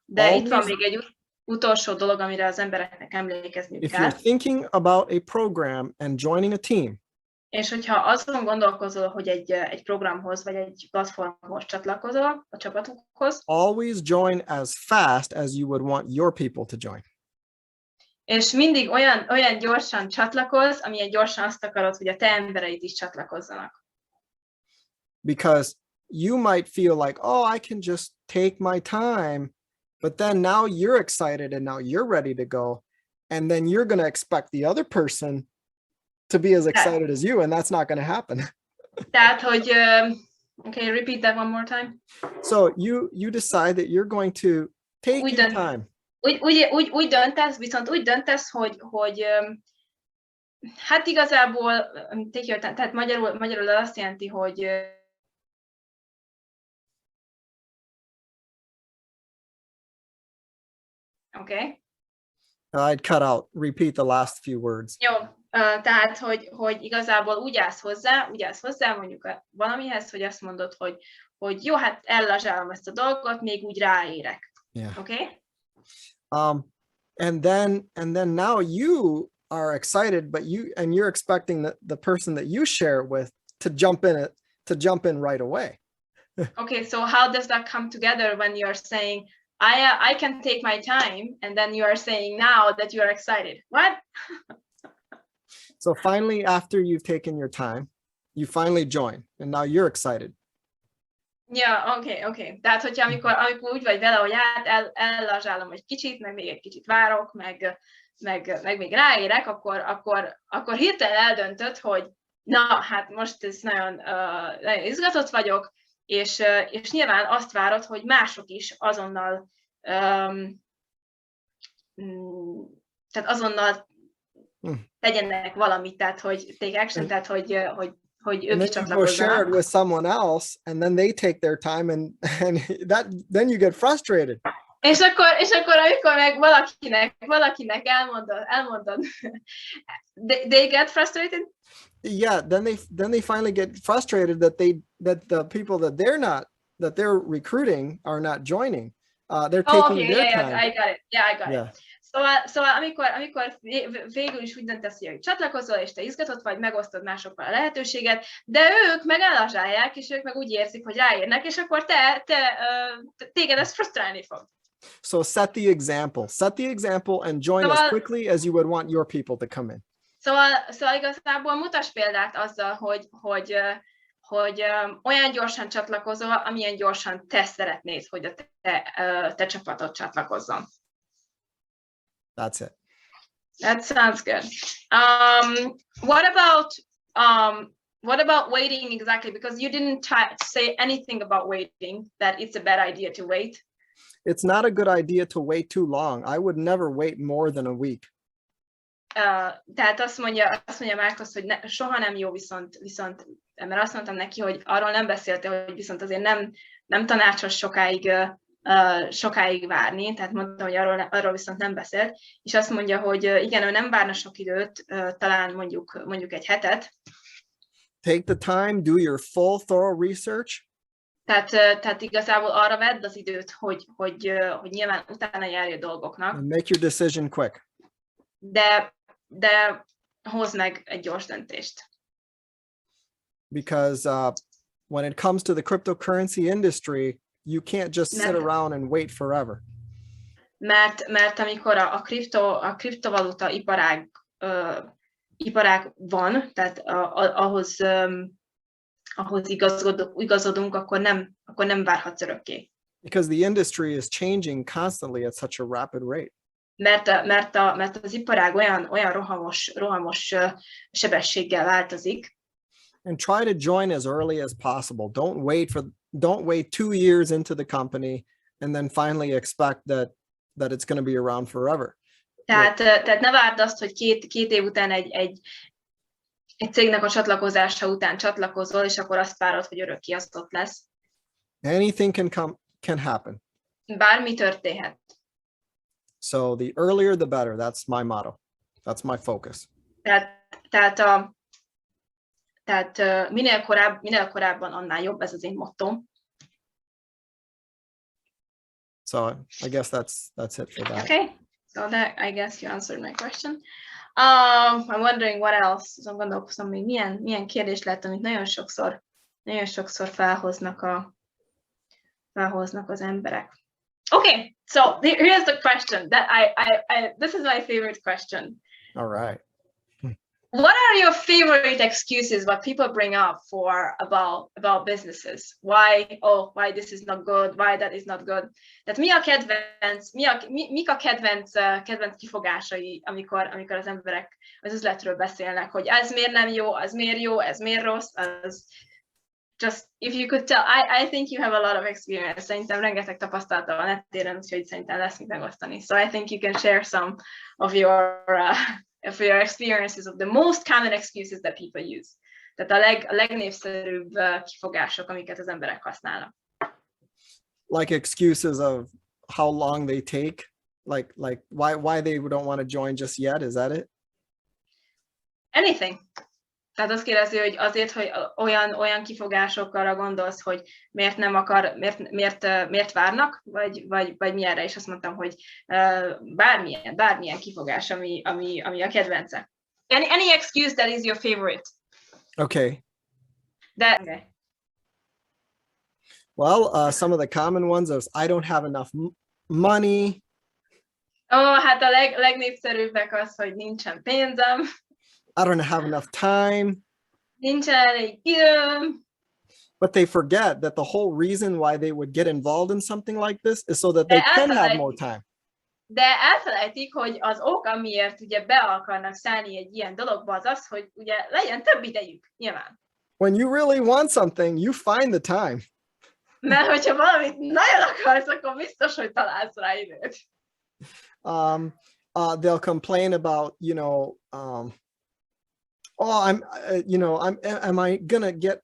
De itt van még egy utolsó dolog, amire az embereknek emlékezniük kell. If you're thinking about a program and joining a team, és hogyha azon gondolkozol, hogy egy programhoz vagy egy platformhoz csatlakozol, a csapatukhoz, always join as fast as you would want your people to join. És mindig olyan gyorsan csatlakozz, amilyen gyorsan azt akarod, hogy a te embereid is csatlakozzanak. Because you might feel like, oh, I can just take my time, but then now you're excited and now you're ready to go, and then you're going to expect the other person to be as excited as you, and that's not going to happen. Tehát, hogy okay, repeat that one more time. So you decide that you're going to take your time. Úgy döntesz, viszont úgy döntesz, hogy hát igazából take your time, tehát magyarul azt jelenti, hogy okay. I'd cut out. Repeat the last few words. Jó, tehát, hogy igazából úgy állsz hozzá mondjuk valamihez, hogy azt mondod, hogy jó, hát ellazsálom ezt a dolgot, még úgy ráérek. Yeah. Okay? And then now you are excited, but you're expecting the person that you share it with to jump in right away. Okay, so how does that come together when you're saying, I can take my time, and then you are saying now that you are excited? What? So finally, after you've taken your time, you finally join, and now you're excited. Yeah, okay. Tehát, hogyha amikor úgy vagy vele, hogy hát ellazsálom egy kicsit, meg még egy kicsit várok, meg még ráérek, akkor hirtelen eldöntöd, hogy na, hát most ez nagyon izgatott vagyok, és nyilván azt várod, hogy mások is azonnal tegyenek valamit, tehát hogy take action, tehát hogy ők is csatlakozzanak. Share it with someone else, and then they take their time, and then you get frustrated. És akkor amikor meg valakinek elmondod, they get frustrated. Yeah, then they finally get frustrated that the people that they're recruiting are not joining. They're taking their time. Yeah, I got it. Szóval amikor végül is úgy döntesz, hogy csatlakozol, és te izgatott vagy, megosztod másokkal a lehetőséget, de ők meg ellazsálják, és ők meg úgy érzik, hogy ráérnek, és akkor téged ezt frusztrálni fog. So set the example and join as quickly as you would want your people to come in. Szóval igazából mutass példát azzal, hogy olyan gyorsan csatlakozol, amilyen gyorsan te szeretnéd, hogy a te csapatod csatlakozzon. That's it. That sounds good. What about waiting exactly? Because you didn't say anything about waiting, that it's a bad idea to wait. It's not a good idea to wait too long. I would never wait more than a week. Tehát azt mondja Marcos, hogy soha nem jó, viszont mert azt mondtam neki, hogy arról nem beszélte, hogy viszont azért nem tanácsos sokáig várni, tehát mondtam, hogy arról viszont nem beszélt, és azt mondja, hogy igen, ő nem várna sok időt, talán mondjuk egy hetet. Take the time, do your full thorough research. Tehát igazából arra vedd az időt, hogy nyilván utána járj a dolgoknak. And make your decision quick. De hozd meg egy gyors döntést. Because when it comes to the cryptocurrency industry, you can't just sit around and wait forever. Mert amikor a kriptovaluta iparág van, tehát ahhoz igazodunk, akkor nem várhatsz örökké. Because the industry is changing constantly at such a rapid rate. Mert az iparág olyan rohamos sebességgel változik. And try to join as early as possible. Don't wait 2 years into the company and then finally expect that it's going to be around forever. Tehát ne várd azt, hogy két év után egy cégnek a csatlakozása után csatlakozol, és akkor azt várod, hogy örökké az ott lesz. Anything can happen. Bármi történhet. So the earlier the better. That's my motto. That's my focus. Tehát minél korábban, annál jobb, ez az én mottom. So I guess that's it for that. Okay, so that I guess you answered my question. I'm wondering what else. Azon gondolkozom, még milyen kérdés lett, amit nagyon sokszor felhoznak az emberek. Okay, so here's the question that this is my favorite question. All right. What are your favorite excuses what people bring up for about businesses? Why this is not good, why that is not good? Tehát mik a kedvenc kifogásai, amikor az emberek az üzletről beszélnek, hogy ez miért nem jó, az miért jó, ez miért rossz, az just if you could tell, I think you have a lot of experience. Szerintem rengeteg tapasztalata van ettéren, úgyhogy szerintem lesz mit megosztani. So I think you can share some of your experiences of the most common excuses that people use. Tehát a legnépszerűbb kifogások, amiket az emberek használnak. Like excuses of how long they take, like why they don't want to join just yet, is that it? Anything. Tehát azt kérdezi, hogy azért, hogy olyan kifogásokra gondolsz, hogy miért nem akar, miért várnak, vagy milyenre, és azt mondtam, hogy bármilyen kifogás, ami a kedvence. Any excuse that is your favorite. Okay. Okay. Well, some of the common ones is I don't have enough money. Hát a legnépszerűbbek az, hogy nincsen pénzem. I don't have enough time. Nincsen elég időm. But they forget that the whole reason why they would get involved in something like this is so that they can have more time. De elfelejtik, hogy az ok, amiért ugye be akarnak szállni egy ilyen dologba, az az, hogy ugye legyen több idejük, nyilván. When you really want something, you find the time. Mert hogyha valamit nagyon akarsz, akkor biztos, hogy találsz rá időt. They'll complain about, am I gonna get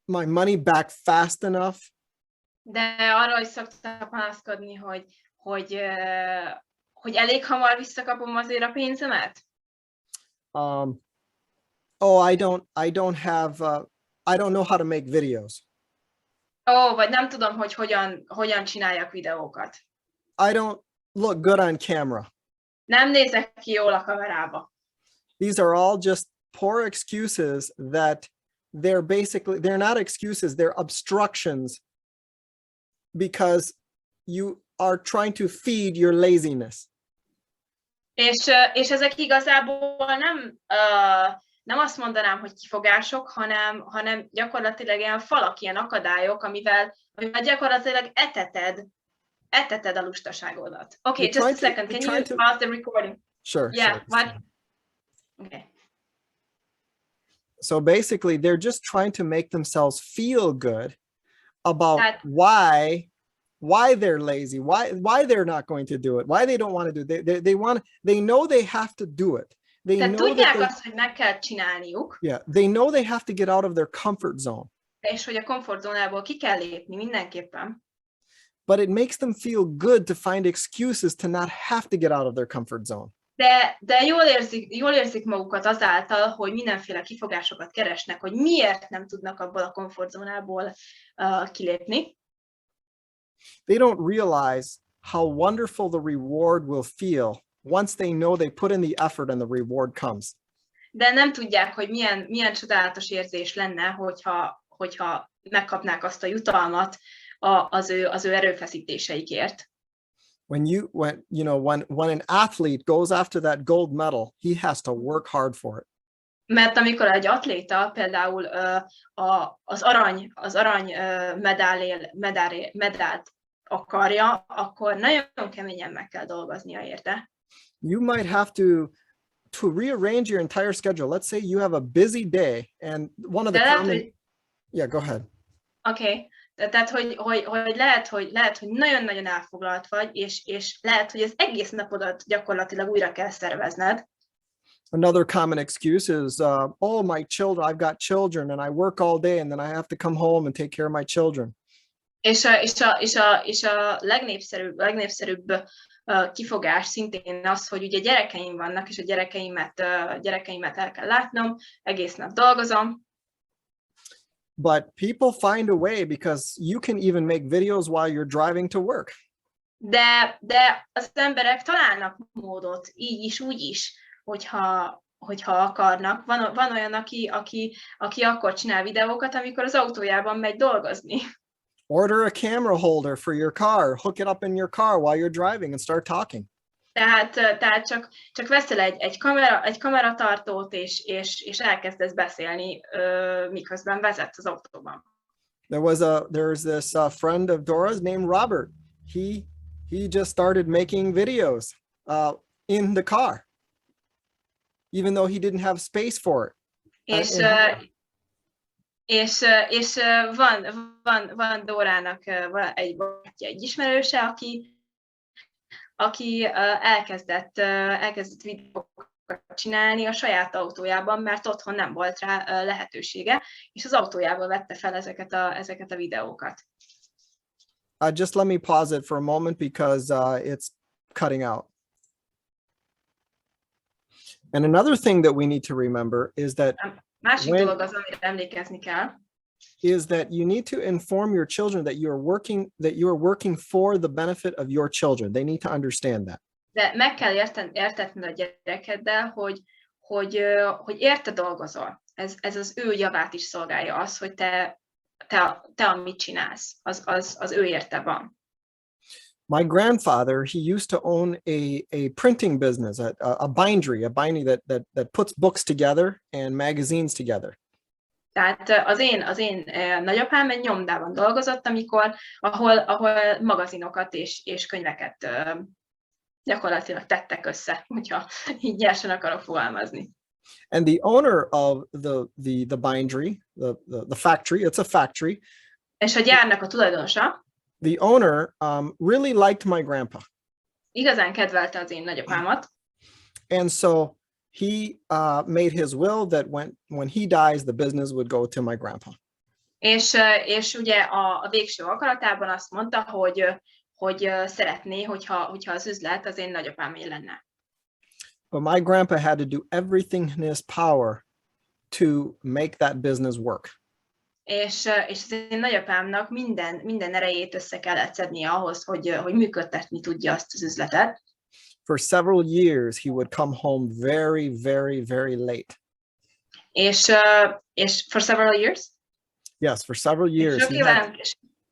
my money back fast enough? De arra is szoktak panaszkodni, hogy elég hamar visszakapom azért a pénzemet? I don't know how to make videos. Vagy nem tudom, hogy hogyan csináljak videókat. I don't look good on camera. Nem nézek ki jól a kamerába. These are all just poor excuses that they're not excuses, they're obstructions because you are trying to feed your laziness. És ezek igazából nem azt mondanám, hogy kifogások, hanem gyakorlatilag ilyen falak, ilyen akadályok, amivel gyakorlatilag eteted a lustaságodat. Okay, just a second. Can you pause the recording? Sure. Yeah. Sure. What? Okay. So basically, they're just trying to make themselves feel good about why they're lazy, why they're not going to do it, why they don't want to do it. They know they have to do it. They know tudják azt, hogy meg kell csinálniuk. Yeah, they know they have to get out of their comfort zone. És hogy a komfortzónából ki kell lépni mindenképpen. But it makes them feel good to find excuses to not have to get out of their comfort zone. De jól érzik magukat azáltal, hogy mindenféle kifogásokat keresnek, hogy miért nem tudnak abból a komfortzónából kilépni. They don't realize how wonderful the reward will feel once they know they put in the effort and the reward comes. De nem tudják, hogy milyen csodálatos érzés lenne, hogyha megkapnák azt a jutalmat az ő erőfeszítéseikért. When an athlete goes after that gold medal, he has to work hard for it. Mert amikor egy atléta például az arany medált akarja, akkor nagyon keményen meg kell dolgoznia érte. You might have to rearrange your entire schedule. Let's say you have a busy day, and one of the yeah, go ahead. Okay. Tehát, hogy lehet, hogy nagyon-nagyon elfoglalt vagy, és lehet, hogy az egész napodat gyakorlatilag újra kell szervezned. Another common excuse is, my children, I've got children, and I work all day, and then I have to come home and take care of my children. És a legnépszerűbb kifogás szintén az, hogy ugye gyerekeim vannak, és a gyerekeimet el kell látnom, egész nap dolgozom. But people find a way, because you can even make videos while you're driving to work. de az emberek találnak módot, így is, úgy is, hogyha akarnak. Van olyan, aki akkor csinál videókat, amikor az autójában megy dolgozni. Order a camera holder for your car, hook it up in your car while you're driving and start talking. Tehát csak veszel egy kameratartót, és elkezdesz beszélni, miközben vezetsz az autóban. There's this friend of Dora's named Robert. He just started making videos in the car, even though he didn't have space for it. És van Dórának egy ismerőse, aki elkezdett videókat csinálni a saját autójában, mert otthon nem volt rá lehetősége, és az autójából vette fel ezeket a videókat. Just let me pause it for a moment because it's cutting out. And another thing that we need to remember is that másik dolog az, amire emlékezni kell, is that you need to inform your children that you are working for the benefit of your children. They need to understand that. De meg kell értetned a gyerekeddel, hogy érte dolgozol. Ez az ő javát is szolgálja, az, hogy te amit csinálsz, az ő érte van. My grandfather, he used to own a printing business, a bindery that puts books together and magazines together. Tehát az én nagyapám egy nyomdában dolgozott, ahol magazinokat és könyveket gyakorlatilag tettek össze, hogyha így gyorsan akarok fogalmazni. And the owner of the bindery, the factory, it's a factory. És a gyárnak a tulajdonosa, the owner really liked my grandpa. Igazán kedvelte az én nagyapámat. And so he made his will that when he dies, the business would go to my grandpa. És ugye a végső akaratában azt mondta, hogy szeretné, hogyha az üzlet az én nagyapámé lenne. But my grandpa had to do everything in his power to make that business work. És az én nagyapámnak minden erejét össze kellett szednie ahhoz, hogy működtetni tudja azt az üzletet. For several years, he would come home very, very, very late. És for several years? Yes, for several years.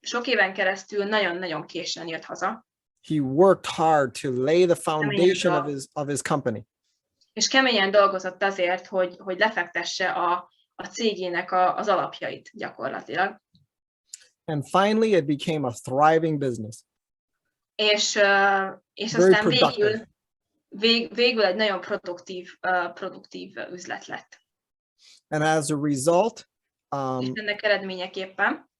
Sok éven keresztül nagyon-nagyon későn jött haza. He worked hard to lay the foundation of his company. És keményen dolgozott azért, hogy lefektesse a cégének az alapjait gyakorlatilag. And finally it became a thriving business. És aztán végül egy nagyon produktív üzlet lett. And as a result, és ennek eredményeképpen,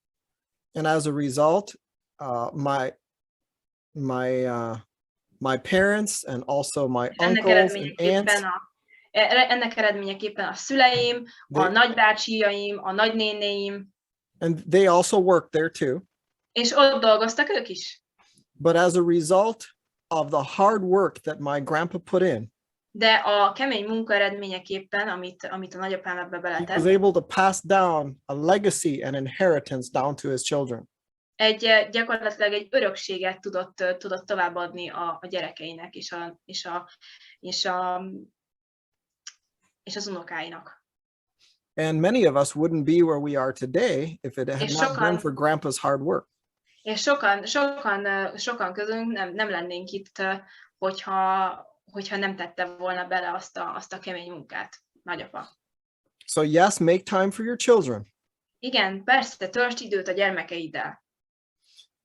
my parents and also my uncles and aunts. Ennek eredményeképpen a szüleim, a nagybácsiaim, a nagynénéim. And they also worked there too. És ott dolgoztak ők is. But as a result of the hard work that my grandpa put in, de a kemény munka eredményeképpen, amit a nagyapám ebbe beletett, he was able to pass down a legacy and inheritance down to his children. Gyakorlatilag egy örökséget tudott továbbadni a gyerekeinek és az unokáinak. And many of us wouldn't be where we are today if it had not been for Grandpa's hard work. És sokan közünk nem lennénk itt, hogyha nem tette volna bele azt a kemény munkát, nagyapa. So yes, make time for your children. Igen, persze, töltsd időt a gyermekeiddel.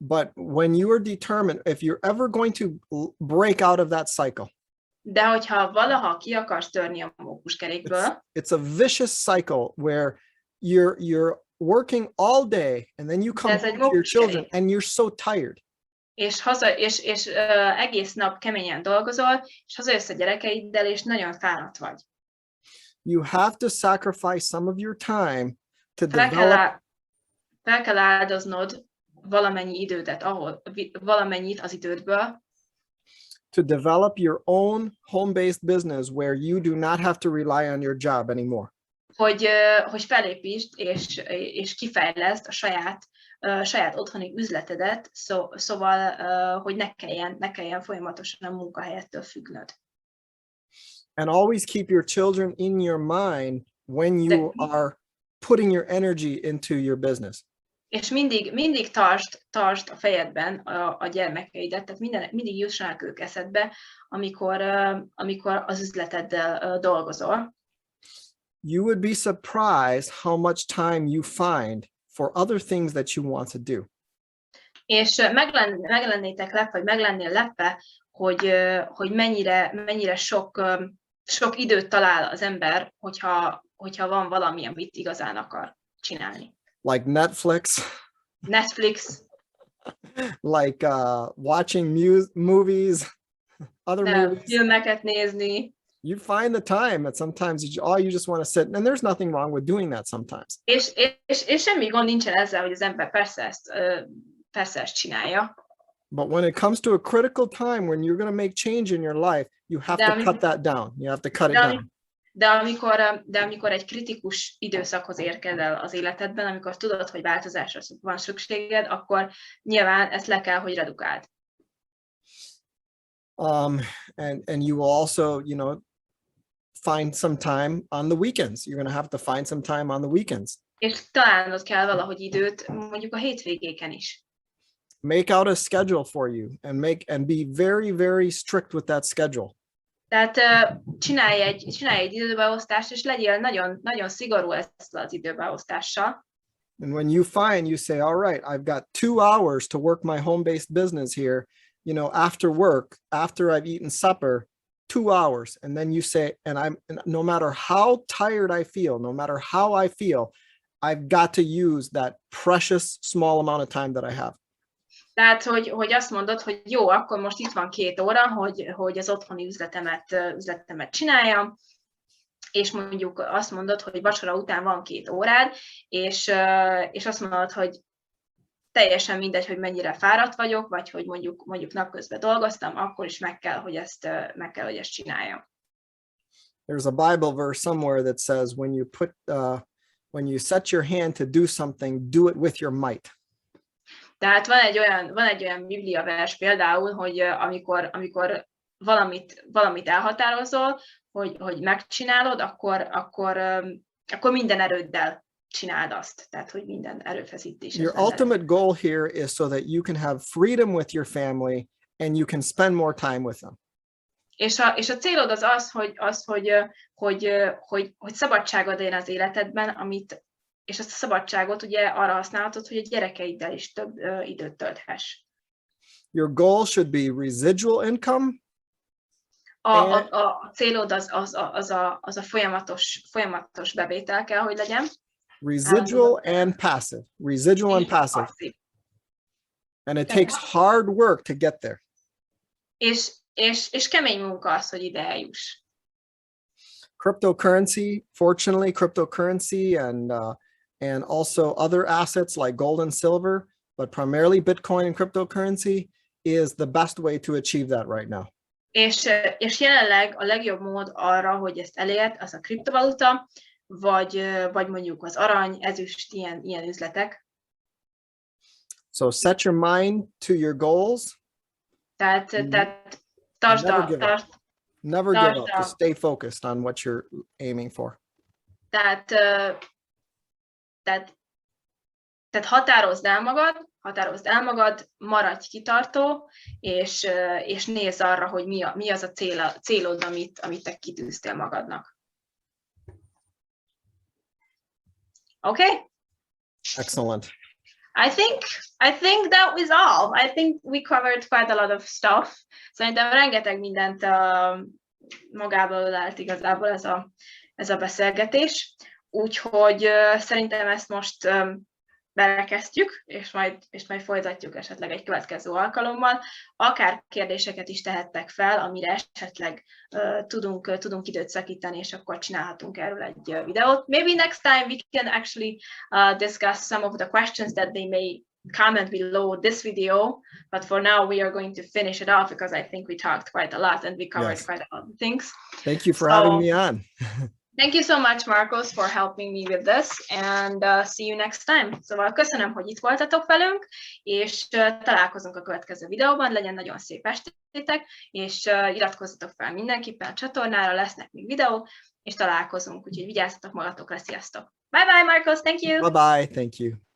But when you are determined, if you're ever going to break out of that cycle, de hogyha valaha ki akarsz törni a mókuskerékből, it's a vicious cycle where you're working all day and then you come home to your children and you're so tired. És egész nap keményen dolgozol, és hazajössz a gyerekeiddel, és nagyon fáradt vagy. You have to sacrifice some of your time to develop. Fel kell áldoznod valamennyi idődet, valamennyit az idődből, to develop your own home-based business where you do not have to rely on your job anymore. Hogy felépítsd és kifejleszd a saját saját otthoni üzletedet, szóval, hogy ne kelljen folyamatosan a munkahelyettől függnöd. And always keep your children in your mind when you are putting your energy into your business. És mindig tartsd a fejedben a gyermekeidet, tehát mindig jussanak ők eszedbe, amikor az üzleteddel dolgozol. You would be surprised how much time you find for other things that you want to do. És meg lennél lepve, hogy mennyire sok időt talál az ember, hogyha van valami, amit igazán akar csinálni. Like Netflix. Like watching movies, other movies. Filmeket nézni. You find the time, and sometimes you just want to sit, and there's nothing wrong with doing that sometimes. És semmi gond nincsen ezzel, hogy az ember persze ezt csinálja. But when it comes to a critical time when you're going to make change in your life, you have to cut that down. You have to cut it down. De amikor egy kritikus időszakhoz érkezel az életedben, amikor tudod, hogy változásra van szükséged, akkor nyilván ezt le kell, hogy redukáld. And you will also, find some time on the weekends. You're going to have to find some time on the weekends. És találnod kell valahogy időt, mondjuk a hétvégéken is. Make out a schedule for you and be very, very strict with that schedule. Tehát csinálj egy időbeosztást, és legyél nagyon, nagyon szigorú ezzel az időbeosztással. And when you say, all right, I've got 2 hours to work my home-based business here, after work, after I've eaten supper, 2 hours. And then you say, and no matter how tired I feel, no matter how I feel, I've got to use that precious small amount of time that I have. Tehát, hogy azt mondod, hogy jó, akkor most itt van 2 óra, hogy az otthoni üzletemet csináljam, és mondjuk azt mondod, hogy vacsora után van 2 órád, és azt mondod, hogy teljesen mindegy, hogy mennyire fáradt vagyok, vagy hogy mondjuk napközben dolgoztam, akkor is meg kell, hogy ezt csináljam. There's a Bible verse somewhere that says when you set your hand to do something, do it with your might. Tehát van egy olyan Biblia vers például, hogy amikor valamit elhatározol, hogy megcsinálod, akkor minden erőddel csináld azt. Tehát, hogy minden erőfeszítés. Your ultimate goal here is so that you can have freedom with your family and you can spend more time with them. És a célod hogy szabadságod legyen az életedben, és azt a szabadságot ugye arra használhatod, hogy a gyerekeiddel is több időt tölthess. Your goal should be residual income. A célod az a folyamatos bevétel kell, hogy legyen. Residual and passive. Residual and passive. And it takes hard work to get there. És kemény munka az, hogy ide eljuss. Fortunately, cryptocurrency and also other assets like gold and silver, but primarily Bitcoin and cryptocurrency is the best way to achieve that right now. És jelenleg a legjobb mód arra, hogy ezt elérd, az a kriptovaluta, vagy mondjuk az arany, ezüst, ilyen üzletek. So set your mind to your goals. Tehát Never give up. Just stay focused on what you're aiming for. Tehát határozd el magad, maradj kitartó, és nézz arra, hogy mi az a célod, amit te kitűztél magadnak. Okay? Excellent. I think that was all. I think we covered quite a lot of stuff. Szerintem rengeteg mindent magába ölelt igazából ez a beszélgetés. Úgyhogy szerintem ezt most belekezdjük, és majd folytatjuk esetleg egy következő alkalommal. Akár kérdéseket is tehettek fel, amire esetleg tudunk időt szakítani, és akkor csinálhatunk erről egy videót. Maybe next time we can actually discuss some of the questions that they may comment below this video, but for now we are going to finish it off because I think we talked quite a lot and we covered quite a lot of things. Thank you for having me on. Thank you so much, Marcos, for helping me with this, and see you next time. Szóval köszönöm, hogy itt voltatok velünk, és találkozunk a következő videóban. Legyen nagyon szép estétek, és iratkozzatok fel mindenképpen a csatornára, lesznek még videó, és találkozunk, úgyhogy vigyázzatok magatokra, sziasztok! Bye-bye, Marcos, thank you! Bye-bye, thank you.